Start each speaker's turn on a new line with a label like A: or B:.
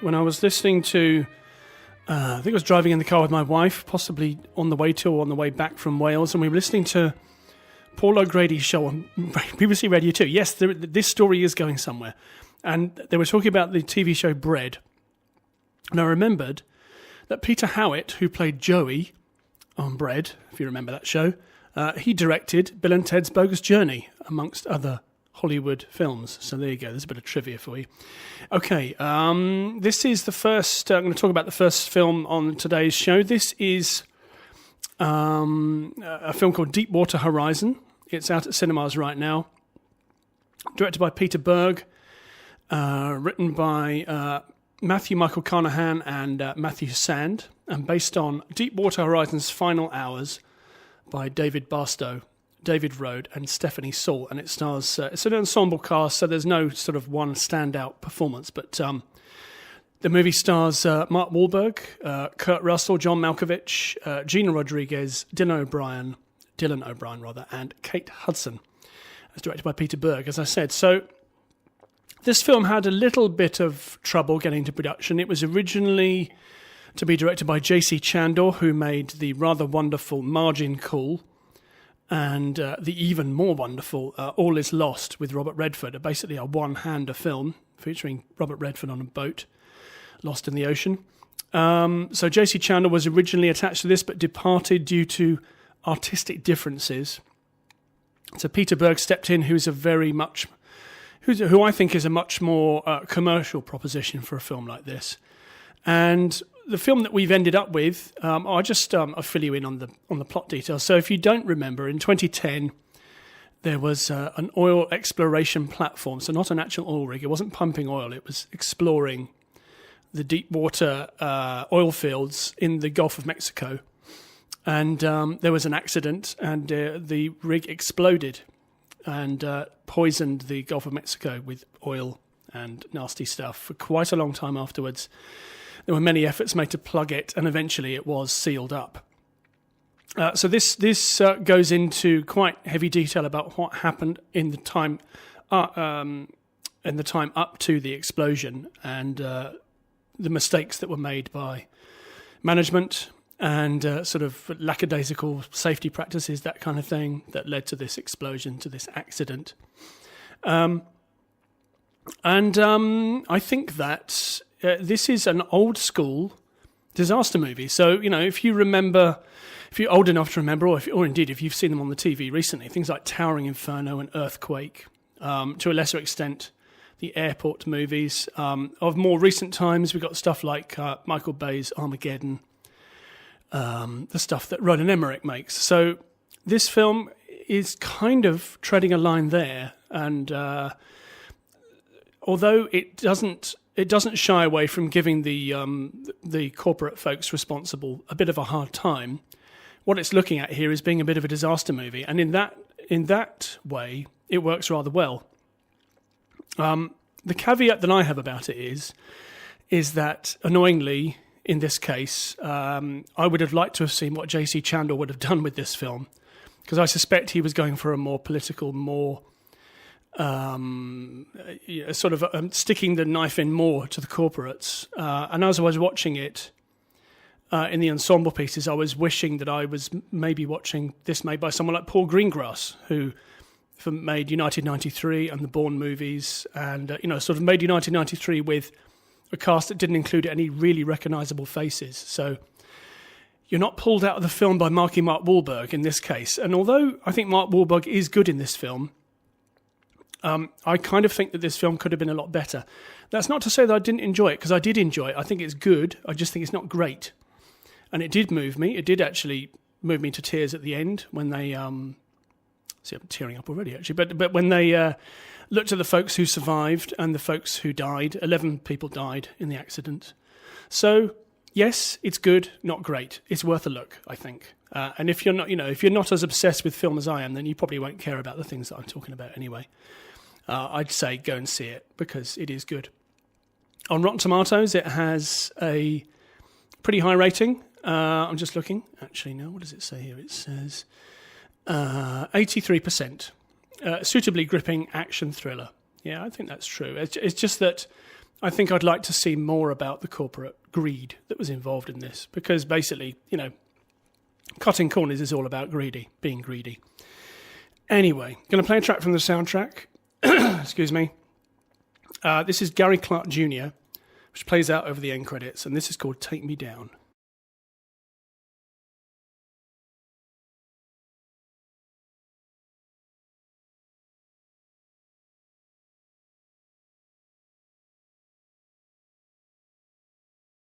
A: when I was listening to, I think I was driving in the car with my wife, possibly on the way to or on the way back from Wales, and we were listening to Paul O'Grady's show on BBC Radio 2. Yes, this story is going somewhere. And they were talking about the TV show Bread. And I remembered that Peter Howitt, who played Joey on Bread, if you remember that show, he directed Bill and Ted's Bogus Journey, amongst other Hollywood films. So there you go. There's a bit of trivia for you. Okay, this is the first... I'm going to talk about the first film on today's show. This is a film called Deepwater Horizon. It's out at cinemas right now. Directed by Peter Berg. Written by Matthew Michael Carnahan and Matthew Sand. And based on Deepwater Horizon's Final Hours by David Barstow, David Rode and Stephanie Saul. And it stars... it's an ensemble cast, so there's no sort of one standout performance. But the movie stars Mark Wahlberg, Kurt Russell, John Malkovich, Gina Rodriguez, Dylan O'Brien, and Kate Hudson. It's directed by Peter Berg, as I said. So this film had a little bit of trouble getting to production. It was originally to be directed by J.C. Chandor, who made the rather wonderful Margin Call and the even more wonderful All Is Lost with Robert Redford, basically a one-hander film featuring Robert Redford on a boat lost in the ocean. So J.C. Chandor was originally attached to this but departed due to artistic differences. So Peter Berg stepped in, who I think is a much more commercial proposition for a film like this. And the film that we've ended up with, I'll fill you in on the plot details. So if you don't remember, in 2010 there was an oil exploration platform. So not an actual oil rig. It wasn't pumping oil. It was exploring the deep water oil fields in the Gulf of Mexico. And there was an accident, and the rig exploded and poisoned the Gulf of Mexico with oil and nasty stuff for quite a long time afterwards. There were many efforts made to plug it, and eventually it was sealed up. So this goes into quite heavy detail about what happened in the time up to the explosion, and the mistakes that were made by management and sort of lackadaisical safety practices, that kind of thing, that led to this explosion, to this accident. I think that this is an old school disaster movie. So, if you're old enough to remember, or indeed if you've seen them on the TV recently, things like Towering Inferno and Earthquake, to a lesser extent, the airport movies. Of more recent times, we've got stuff like Michael Bay's Armageddon, the stuff that Roland Emmerich makes. So this film is kind of treading a line there, and although it doesn't shy away from giving the corporate folks responsible a bit of a hard time, what it's looking at here is being a bit of a disaster movie, and in that way, it works rather well. The caveat that I have about it is that, annoyingly, in this case, I would have liked to have seen what J.C. Chandor would have done with this film, because I suspect he was going for a more political, more sort of sticking the knife in more to the corporates. And as I was watching it in the ensemble pieces, I was wishing that I was maybe watching this made by someone like Paul Greengrass, who made United 93 and the Bourne movies, and sort of made United 93 with a cast that didn't include any really recognisable faces. So you're not pulled out of the film by Mark Wahlberg in this case. And although I think Mark Wahlberg is good in this film, I kind of think that this film could have been a lot better. That's not to say that I didn't enjoy it, because I did enjoy it. I think it's good. I just think it's not great. And it did move me. It did actually move me to tears at the end when they... see, I'm tearing up already, actually. But when they looked at the folks who survived and the folks who died, 11 people died in the accident. So, yes, it's good, not great. It's worth a look, I think. And if you're not as obsessed with film as I am, then you probably won't care about the things that I'm talking about anyway. I'd say go and see it, because it is good. On Rotten Tomatoes, it has a pretty high rating. I'm just looking. Actually, no, what does it say here? It says 83%. Suitably gripping action thriller. Yeah, I think that's true. It's just that I think I'd like to see more about the corporate greed that was involved in this, because basically, cutting corners is all about being greedy. Anyway, going to play a track from the soundtrack. Excuse me. This is Gary Clark Jr., which plays out over the end credits, and this is called Take Me Down.